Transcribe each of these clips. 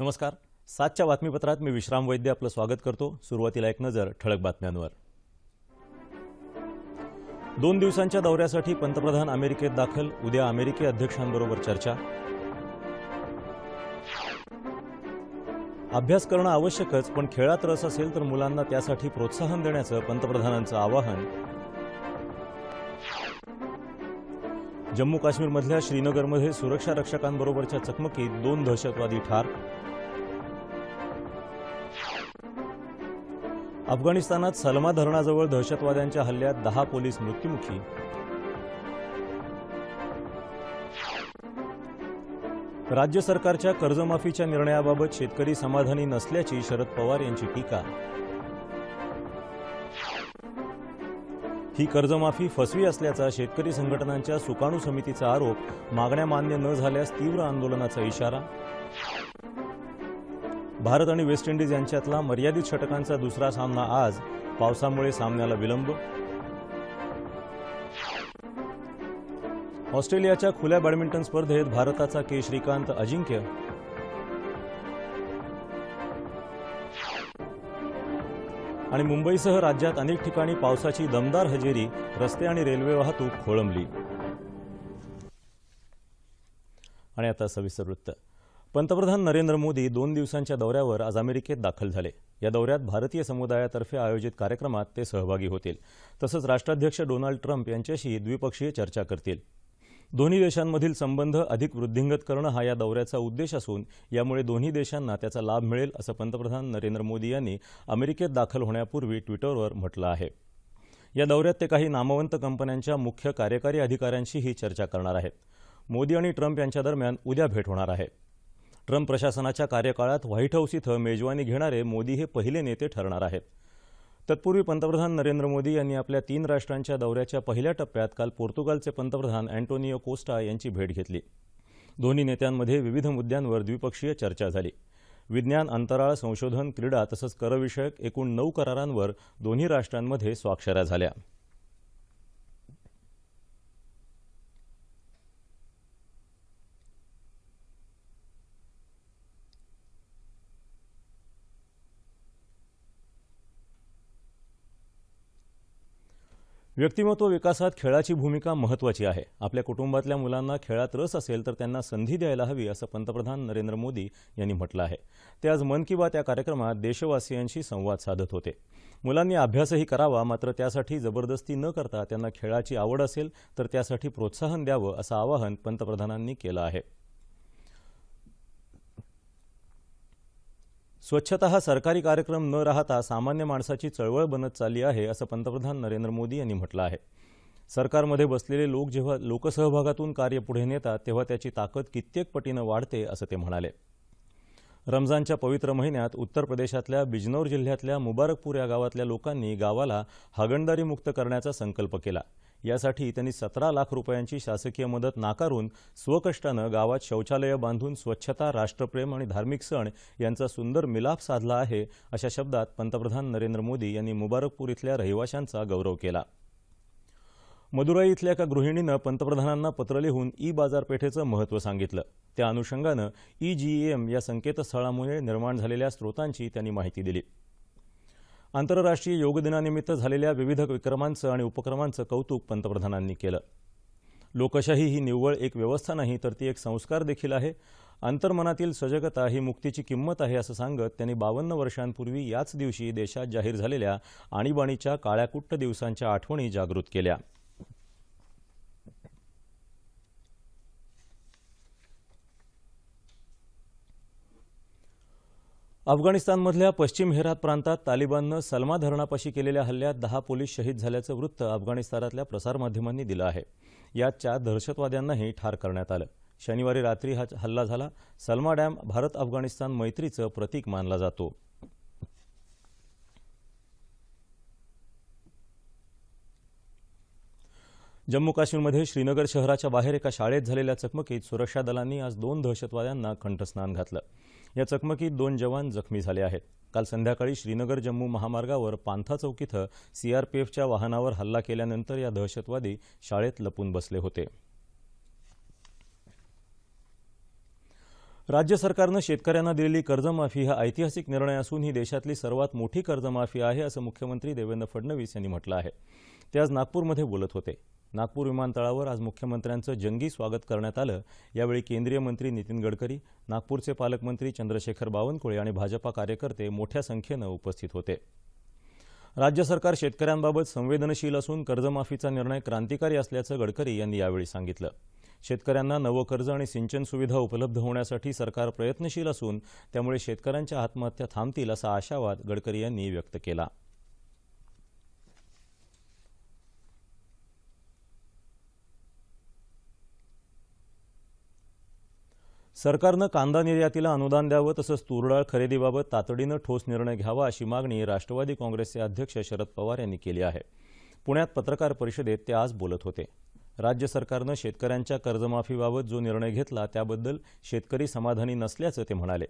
नमस्कार. 7च्या बातमीपत्रात मी विश्राम वैद्य आपलं स्वागत करतो. सुरुवातीला एक नजर ठळक बातम्यांवर. 2 दिवसांच्या दौऱ्यासाठी पंतप्रधान अमेरिकेत दाखल. उद्या अमेरिकी अध्यक्षांबरोबर चर्चा. अभ्यास करणं आवश्यकच, पण खेळात रस असेल तर मुलांना त्यासाठी प्रोत्साहन देण्याचं पंतप्रधानांचं आवाहन. जम्मू काश्मीरमधल्या श्रीनगरमध्ये सुरक्षा रक्षकांबरोबरच्या चकमकीत 2 दहशतवादी ठार. अफगाणिस्तानात सलमा धरणाजवळ दहशतवाद्यांच्या हल्ल्यात 10 पोलीस मृत्युमुखी. राज्य सरकारच्या कर्जमाफीच्या निर्णयाबाबत शेतकरी समाधानी नसल्याची शरद पवार यांची टीका. ही कर्जमाफी फसवी असल्याचा शेतकरी संघटनांच्या सुकाणू समितीचा आरोप. मागण्या मान्य न झाल्यास तीव्र आंदोलनाचा इशारा. भारत आणि वेस्ट इंडिज यांच्यातला मर्यादित षटकांचा दुसरा सामना आज. पावसामुळे सामन्याला विलंब. ऑस्ट्रेलियाच्या खुल्या बॅडमिंटन स्पर्धेत भारताचा के श्रीकांत अजिंक्य. आणि मुंबईसह राज्यात अनेक ठिकाणी पावसाची दमदार हजेरी. रस्ते आणि रेल्वे वाहतूक खोळंबली. आणि आता सविस्तर वृत्त. पंतप्रधान नरेंद्र मोदी 2 दिवसांच्या दौऱ्यावर आज अमेरिकेत दाखल झाले. या दौऱ्यात भारतीय समुदायातर्फे आयोजित कार्यक्रमात ते सहभागी होतील. तसंच राष्ट्राध्यक्ष डोनाल्ड ट्रम्प यांच्याशी द्विपक्षीय चर्चा करतील. दोन्ही देशांमधील संबंध अधिक वृद्धिंगत करणं हा या दौऱ्याचा उद्देश असून यामुळे दोन्ही देशांना त्याचा लाभ मिळेल असं पंतप्रधान नरेंद्र मोदी यांनी अमेरिकेत दाखल होण्यापूर्वी ट्विटरवर म्हटलं आहे. या दौऱ्यात ते काही नामवंत कंपन्यांच्या मुख्य कार्यकारी अधिकाऱ्यांशीही चर्चा करणार आहेत. मोदी आणि ट्रम्प यांच्या दरम्यान उद्या भेट होणार आहे. ट्रम्प प्रशासनाच्या कार्यकाळात व्हाईट हाऊस इथं मेजवानी घेणारे मोदी हे पहिले नेते ठरणार आहेत. तत्पूर्वी पंतप्रधान नरेंद्र मोदी यांनी आपल्या 3 राष्ट्रांच्या दौऱ्याच्या पहिल्या टप्प्यात काल पोर्तुगालचे पंतप्रधान अँटोनियो कोस्टा यांची भेट घेतली. दोन्ही नेत्यांमध्ये विविध मुद्द्यांवर द्विपक्षीय चर्चा झाली. विज्ञान, अंतराळ, संशोधन, क्रीडा तसंच करविषयक एकूण 9 करारांवर दोन्ही राष्ट्रांमध्ये स्वाक्षऱ्या झाल्या. व्यक्तिमत्व विकासात खेळाची भूमिका महत्त्वाची आहे. आपल्या कुटुंबातल्या मुलांना खेळात रस असेल तर त्यांना संधी द्यायला हवी असं पंतप्रधान नरेंद्र मोदी यांनी म्हटलं आहे. ते आज मन की बात या कार्यक्रमात देशवासियांशी संवाद साधत होते. मुलांनी अभ्यासही करावा, मात्र त्यासाठी जबरदस्ती न करता त्यांना खेळाची आवड असेल तर त्यासाठी प्रोत्साहन द्यावं असं आवाहन पंतप्रधानांनी केलं आहे. स्वच्छता हा सरकारी कार्यक्रम न राहता सामान्य माणसाची चळवळ बनत चालली आहे असं पंतप्रधान नरेंद्र मोदी यांनी म्हटलं आहे. सरकारमध्ये बसलेले लोक जेव्हा लोकसहभागातून कार्य पुढे नेतात तेव्हा त्याची ताकद कित्येक पटीनं वाढते असं ते म्हणाले. रमजानच्या पवित्र महिन्यात उत्तर प्रदेशातल्या बिजनौर जिल्ह्यातल्या मुबारकपूर या गावातल्या लोकांनी गावाला हागणदारी मुक्त करण्याचा संकल्प केला. यासाठी त्यांनी 17 लाख रुपयांची शासकीय मदत नाकारून स्वकष्टानं गावात शौचालय बांधून स्वच्छता, राष्ट्रप्रेम आणि धार्मिक सण यांचा सुंदर मिलाप साधला आहे अशा शब्दात पंतप्रधान नरेंद्र मोदी यांनी मुबारकपूर इथल्या रहिवाशांचा गौरव केला. मदुराई इथल्या एका गृहिणीनं पंतप्रधानांना पत्र लिहून बाजारपेठेचं महत्त्व सांगितलं. त्या अनुषंगानं EGEM या संकेतस्थळामुळे निर्माण झालेल्या स्रोतांची त्यांनी माहिती दिली. आंतरराष्ट्रीय योग दिनानिमित्त झालेल्या विविध विक्रमांचं आणि उपक्रमांचं कौतुक पंतप्रधानांनी केलं. लोकशाही ही निव्वळ एक व्यवस्था नाही तर ती एक संस्कार देखील आहे. अंतर्मनातील सजगता ही मुक्तीची किंमत आहे असं सांगत त्यांनी 52 वर्षांपूर्वी याच दिवशी देशात जाहीर झालेल्या आणीबाणीच्या काळ्याकुट्ट दिवसांच्या आठवणी जागृत केल्या. अफगाणिस्तानमधल्या पश्चिम हेरात प्रांतात तालिबाननं सलमा धरणापाशी केलेल्या हल्ल्यात 10 पोलीस शहीद झाल्याचं वृत्त अफगाणिस्तानातल्या प्रसारमाध्यमांनी दिलं आहे. यात 4 दहशतवाद्यांनाही ठार करण्यात आलं. शनिवारी रात्री हा हल्ला झाला. सलमा डॅम भारत अफगाणिस्तान मैत्रीचं प्रतीक मानला जातो. जम्मू काश्मीरमध्ये श्रीनगर शहराच्या बाहेर एका शाळेत झालेल्या चकमकीत सुरक्षा दलांनी आज 2 दहशतवाद्यांना कंठस्नान घातलं. या चकमकीत 2 जवान जखमी झाले आहेत. काल संध्याकाळी श्रीनगर जम्मू महामार्गावर पांथा चौक इथं CRPFच्या वाहनावर हल्ला केल्यानंतर या दहशतवादी शाळेत लपून बसले होते. राज्य सरकारनं शेतकऱ्यांना दिलेली कर्जमाफी हा ऐतिहासिक निर्णय असून ही देशातली सर्वात मोठी कर्जमाफी आहे असं मुख्यमंत्री देवेंद्र फडणवीस यांनी म्हटलं आहे. ते आज नागपूरमध्ये बोलत होते. नागपूर विमानतळावर आज मुख्यमंत्र्यांचं जंगी स्वागत करण्यात आलं. यावेळी केंद्रीय मंत्री नितीन गडकरी, नागपूरचे पालकमंत्री चंद्रशेखर बावनकुळे आणि भाजपा कार्यकर्ते मोठ्या संख्येनं उपस्थित होते. राज्य सरकार शेतकऱ्यांबाबत संवेदनशील असून कर्जमाफीचा निर्णय क्रांतिकारी असल्याचं गडकरी यांनी यावेळी सांगितलं. शेतकऱ्यांना नवं कर्ज आणि सिंचन सुविधा उपलब्ध होण्यासाठी सरकार प्रयत्नशील असून त्यामुळे शेतकऱ्यांच्या आत्महत्या थांबतील असा आशावाद गडकरी यांनी व्यक्त केला. सरकारनं कांदा निर्यातीला अनुदान द्यावं तसंच तूरडाळ खरेदीबाबत तातडीनं ठोस निर्णय घ्यावा अशी मागणी राष्ट्रवादी काँग्रेसचे अध्यक्ष शरद पवार यांनी केली आहे. पुण्यात पत्रकार परिषदेत ते आज बोलत होते. राज्य सरकारनं शेतकऱ्यांच्या कर्जमाफीबाबत जो निर्णय घेतला त्याबद्दल शेतकरी समाधानी नसल्याचं ते म्हणाले.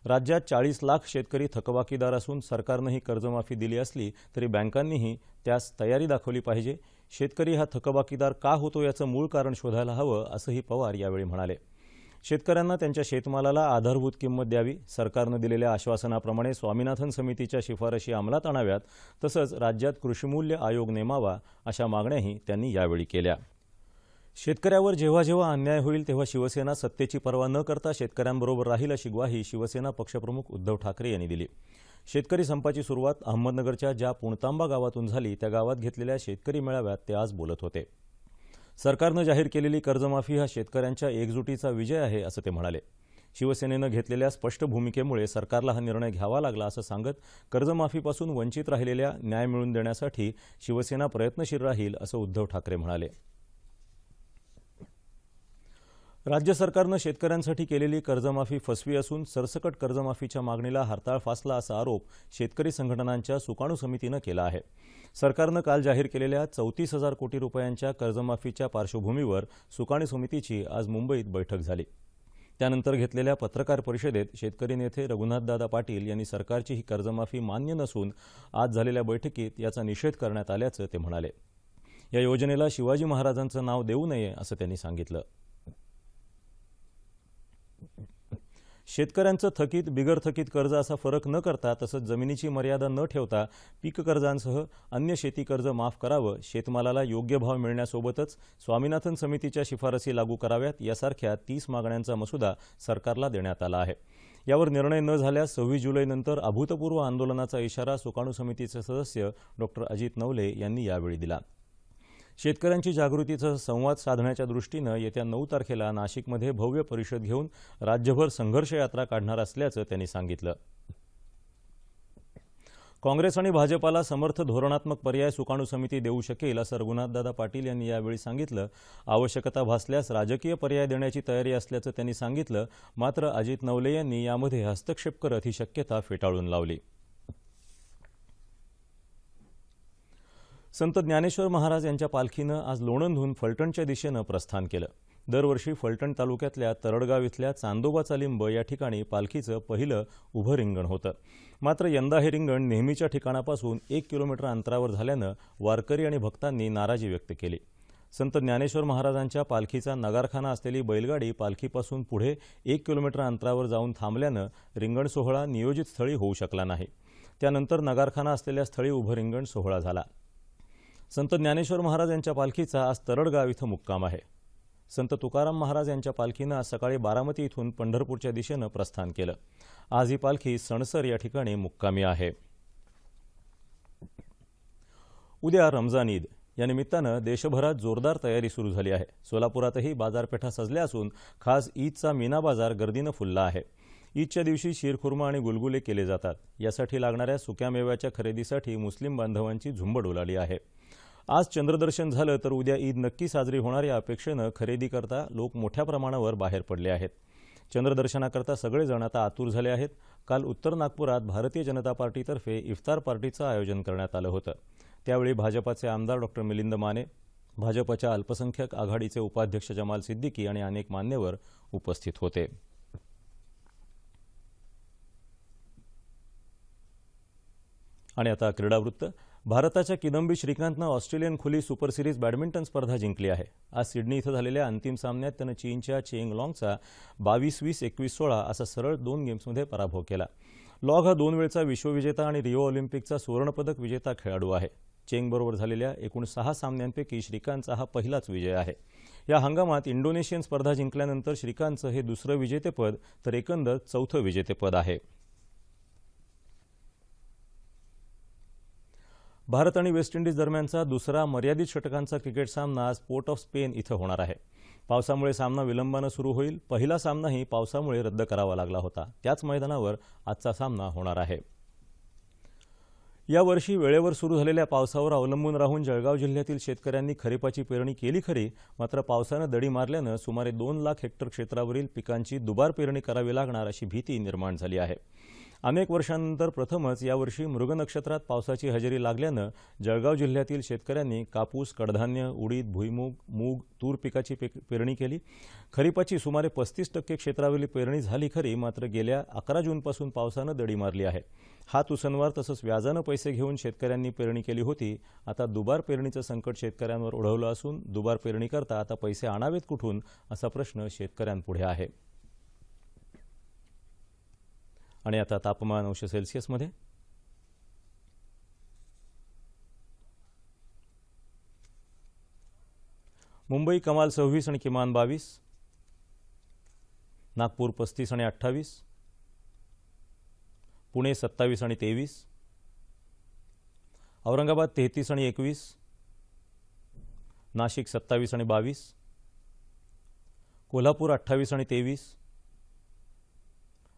राज्यात 40 लाख शेतकरी थकबाकीदार असून सरकारनं ही कर्जमाफी दिली असली तरी बँकांनीही त्यास तयारी दाखवली पाहिजे. शेतकरी हा थकबाकीदार का होतो याचं मूळ कारण शोधायला हवं असंही पवार यावेळी म्हणाले. शेतकऱ्यांना त्यांच्या शेतमालाला आधारभूत किंमत द्यावी, सरकारनं दिलेल्या आश्वासनाप्रमाणे स्वामीनाथन समितीच्या शिफारशी अंमलात आणाव्यात, तसंच राज्यात कृषीमूल्य आयोग नेमावा अशा मागण्याही त्यांनी यावेळी केल्या. शेतकऱ्यावर जेव्हा जेव्हा अन्याय होईल तेव्हा शिवसेना सत्तेची पर्वा न करता शेतकऱ्यांबरोबर राहील अशी ग्वाही शिवसेना पक्षप्रमुख उद्धव ठाकरे यांनी दिली. शेतकरी संपाची सुरुवात अहमदनगरच्या ज्या पुणतांबा गावातून झाली त्या गावात घेतलेल्या शेतकरी मेळाव्यात ते आज बोलत होते. सरकारनं जाहीर केलेली कर्जमाफी हा शेतकऱ्यांच्या एकजुटीचा विजय आहे असं ते म्हणाले. शिवसेनेनं घेतलेल्या स्पष्ट भूमिकेमुळे सरकारला हा निर्णय घ्यावा लागला असं सांगत कर्जमाफीपासून वंचित राहिलेल्या न्याय मिळवून देण्यासाठी शिवसेना प्रयत्नशील राहील असं उद्धव ठाकरे म्हणाले. राज्य सरकारनं शेतकऱ्यांसाठी केलेली कर्जमाफी फसवी असून सरसकट कर्जमाफीच्या मागणीला हरताळ फासला असा आरोप शेतकरी संघटनांच्या सुकाणू समितीनं केला आहे. सरकारनं काल जाहीर केलेल्या 34,000 कोटी रुपयांच्या कर्जमाफीच्या पार्श्वभूमीवर सुकाणू समितीची आज मुंबईत बैठक झाली. त्यानंतर घेतलेल्या पत्रकार परिषदेत शेतकरी नेते रघुनाथदादा पाटील यांनी सरकारची ही कर्जमाफी मान्य नसून आज झालेल्या बैठकीत याचा निषेध करण्यात आल्याचं ते म्हणाले. या योजनेला शिवाजी महाराजांचं नाव देऊ नये असं त्यांनी सांगितलं. शेतकऱ्यांचं थकीत बिगर थकीत कर्ज असा फरक न करता तसंच जमिनीची मर्यादा न ठेवता पीक कर्जांसह अन्य शेती कर्ज माफ करावं, शेतमालाला योग्य भाव मिळण्यासोबतच स्वामीनाथन समितीच्या शिफारसी लागू कराव्यात यासारख्या 30 मागण्यांचा मसुदा सरकारला देण्यात आला आहे. यावर निर्णय न झाल्यास 26 जुलैनंतर अभूतपूर्व आंदोलनाचा इशारा सुकाणू समितीचे सदस्य डॉ. अजित नवले यांनी यावेळी दिला. शेतकऱ्यांची जागृतीचा संवाद साधण्याच्या दृष्टीनं येत्या 9 तारखेला नाशिकमध्ये भव्य परिषद घेऊन राज्यभर संघर्ष यात्रा काढणार असल्याचं त्यांनी सांगितलं. काँग्रेस आणि भाजपाला समर्थ धोरणात्मक पर्याय सुकाणू समिती देऊ शकेल असं रघुनाथदादा पाटील यांनी यावेळी सांगितलं. आवश्यकता भासल्यास राजकीय पर्याय देण्याची तयारी असल्याचं त्यांनी सांगितलं. मात्र अजित नवले यांनी यामध्ये हस्तक्षेप करत ही शक्यता फेटाळून लावली. संत ज्ञानेश्वर महाराज यांच्या पालखीनं आज लोणंदहून फलटणच्या दिशेनं प्रस्थान केलं. दरवर्षी फलटण तालुक्यातल्या तरडगाव इथल्या चांदोबाचा लिंब या ठिकाणी पालखीचं पहिलं उभं रिंगण होतं. मात्र यंदा हे रिंगण नेहमीच्या ठिकाणापासून 1 किलोमीटर अंतरावर झाल्यानं वारकरी आणि भक्तांनी नाराजी व्यक्त केली. संत ज्ञानेश्वर महाराजांच्या पालखीचा नगारखाना असलेली बैलगाडी पालखीपासून पुढे 1 किलोमीटर अंतरावर जाऊन थांबल्यानं रिंगण सोहळा नियोजित स्थळी होऊ शकला नाही. त्यानंतर नगारखाना असलेल्या स्थळी उभं रिंगण सोहळा झाला. संत ज्ञानेश्वर महाराज यांच्या पालखीचा आज तरडगाव इथं मुक्काम आहे. संत तुकाराम महाराज यांच्या पालखीनं आज सकाळी बारामती इथून पंढरपूरच्या दिशेनं प्रस्थान केलं. आज ही पालखी सणसर या ठिकाणी मुक्कामी आहे. उद्या रमजान ईद या निमित्तानं देशभरात जोरदार तयारी सुरू झाली आहे. सोलापुरातही बाजारपेठा सजल्या असून खास ईदचा मीना बाजार गर्दीनं फुलला आहे. ईदच्या दिवशी शीरखुर्मा आणि गुलगुले केले जातात. यासाठी लागणाऱ्या सुक्या मेव्याच्या खरेदीसाठी मुस्लिम बांधवांची झुंबड उडाली आहे. आज चंद्रदर्शन झालं तर उद्या ईद नक्की साजरी होणार या अपेक्षेनं खरेदी करता लोक मोठ्या प्रमाणावर बाहेर पडले आहेत. चंद्रदर्शनाकरता सगळेजण आता आतुर झाले आहेत. काल उत्तर नागपुरात भारतीय जनता पार्टीतर्फे इफ्तार पार्टीचं आयोजन करण्यात आलं होतं. त्यावेळी भाजपाचे आमदार डॉ. मिलिंद माने, भाजपच्या अल्पसंख्याक आघाडीचे उपाध्यक्ष जमाल सिद्दीकी आणि अनेक मान्यवर उपस्थित होते. आणि आता क्रीडावृत्त. भारताच्या किदंबी श्रीकांतनं ऑस्ट्रेलियन खुली सुपर सिरीज बॅडमिंटन स्पर्धा जिंकली आहे। आज सिडनी इथं झालेल्या अंतिम सामन्यात त्यानं चीनच्या चेंग लॉंगचा 22-20, 21-16 असा सरळ 2 गेम्समध्ये पराभव केला। लॉंग हा 2 वेळचा विश्वविजेता आणि रिओ ऑलिम्पिकचा सुवर्णपदक विजेता खेळाडू आहे। चेंगबरोबर झालेल्या एकूण 6 सामन्यांपैकी श्रीकांतचा हा पहिलाच विजय आहे। या हंगामात इंडोनेशियन स्पर्धा जिंकल्यानंतर श्रीकांतचं हे दुसरं विजेतेपद तर एकंदर चौथं विजेतेपद आहे। भारत आणि वेस्ट इंडिज दरम्यानचा दुसरा मर्यादित षटकांचा क्रिकेट सामना आज पोर्ट ऑफ स्पेन इथं होणार आहे। पावसामुळे सामना विलंबानं सुरू होईल। पहिला सामनाही पावसामुळे रद्द करावा लागला होता। त्याच मैदानावर आजचा सामना होणार आहे। यावर्षी वेळेवर सुरू झालेल्या पावसावर अवलंबून राहून जळगाव जिल्ह्यातील शेतकऱ्यांनी खरीपाची पेरणी केली खरी, मात्र पावसानं दडी मारल्यानं सुमारे 2 लाख हेक्टर क्षेत्रावरील पिकांची दुबार पेरणी करावी लागणार अशी भीती निर्माण झाली आहे। अनेक वर्षांनंतर प्रथमच यावर्षी मृग नक्षत्रात पावसाची हजेरी लागल्यानं जळगाव जिल्ह्यातील शेतकऱ्यांनी कापूस, कडधान्य, उडीद, भुईमूग, मूग, तूर पिकाची पेरणी केली। खरीपाची सुमारे 35% क्षेत्रावरील पेरणी झाली खरी, मात्र गेल्या 11 जूनपासून पावसानं दडी मारली आहे। हात उसनवार तसंच व्याजानं पैसे घेऊन शेतकऱ्यांनी पेरणी केली होती। आता दुबार पेरणीचं संकट शेतकऱ्यांवर ओढवलं असून दुबार पेरणी करता आता पैसे आणावेत कुठून असा प्रश्न शेतकऱ्यांपुढे आहे। आणि आता तापमान अंश सेल्सिअसमध्ये। मुंबई कमाल 26 आणि किमान 22, नागपूर 35 आणि 28, पुणे 27 आणि 23, औरंगाबाद 33 आणि 21, नाशिक 27 आणि 22, कोल्हापूर 28 आणि 23,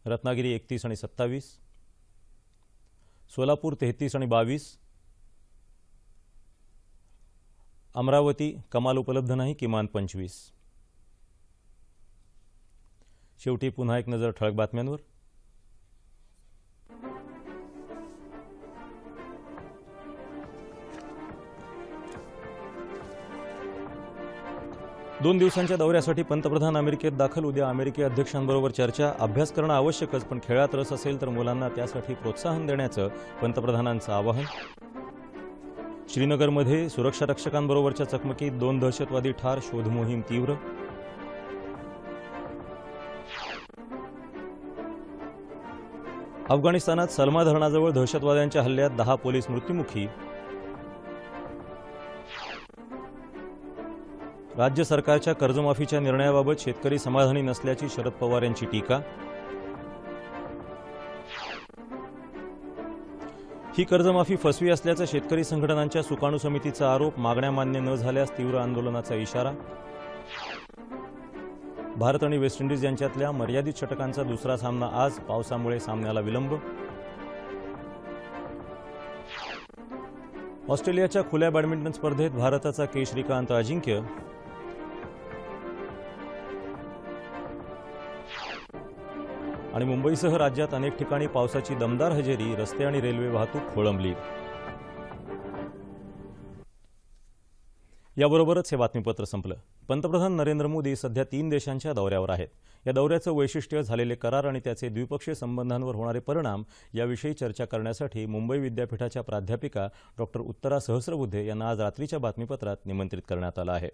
रत्नागिरी 31 आणि 27, सोलापूर 33 आणि 22, अमरावती कमाल उपलब्ध नाही, किमान 25। शेवटी पुन्हा एक नजर ठळक बातम्यांवर। दोन दिवसांच्या दौऱ्यासाठी पंतप्रधान अमेरिकेत दाखल। उद्या अमेरिकी अध्यक्षांबरोबर चर्चा। अभ्यास करणं आवश्यकच, पण खेळात रस असेल तर मुलांना त्यासाठी प्रोत्साहन देण्याचं पंतप्रधानांचं आवाहन। श्रीनगरमध्ये सुरक्षा रक्षकांबरोबरच्या चकमकीत 2 दहशतवादी ठार, शोध मोहीम तीव्र। अफगाणिस्तानात सलमा धरणाजवळ दहशतवाद्यांच्या हल्ल्यात 10 पोलीस मृत्युमुखी। राज्य सरकारच्या कर्जमाफीच्या निर्णयाबाबत शेतकरी समाधानी नसल्याची शरद पवार यांची टीका। ही कर्जमाफी फसवी असल्याचा शेतकरी संघटनांच्या सुकाणू समितीचा आरोप। मागण्या मान्य न झाल्यास तीव्र आंदोलनाचा इशारा। भारत आणि वेस्ट इंडिज यांच्यातल्या मर्यादित षटकांचा दुसरा सामना आज, पावसामुळे सामन्याला विलंब। ऑस्ट्रेलियाच्या खुल्या बॅडमिंटन स्पर्धेत भारताचा के श्रीकांत अजिंक्य। आणि मुंबईसह राज्यात अनेक ठिकाणी पावसाची दमदार हजेरी, रस्ते आणि रेल्वे वाहतूक खोळंबली। याबरोबरच हे बातमीपत्र संपलं। पंतप्रधान नरेंद्र मोदी सध्या 3 देशांच्या दौऱ्यावर आहेत। या दौऱ्याचं वैशिष्ट्य, झालेले करार आणि त्याचे द्विपक्षीय संबंधांवर होणारे परिणाम याविषयी चर्चा करण्यासाठी मुंबई विद्यापीठाच्या प्राध्यापिका डॉक्टर उत्तरा सहस्रबुद्धे यांना आज रात्रीच्या बातमीपत्रात निमंत्रित करण्यात आलं आहे।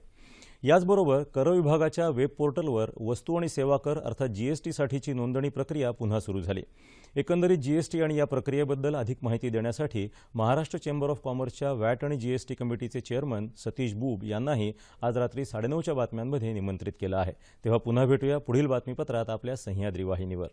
याचबरोबर कर विभागाच्या वेब पोर्टलवर वस्तू आणि सेवा कर अर्थात जीएसटीसाठीची नोंदणी प्रक्रिया पुन्हा सुरू झाली। एकंदरीत जीएसटी आणि या प्रक्रियेबद्दल अधिक माहिती देण्यासाठी महाराष्ट्र चेंबर ऑफ कॉमर्सच्या वॅट आणि जीएसटी कमिटीचे चेअरमन सतीश बुब यांनाही आज रात्री 9:30च्या बातम्यांमध्ये निमंत्रित केलं आहे। तेव्हा पुन्हा भेटूया पुढील बातमीपत्रात आपल्या सह्याद्री वाहिनीवर।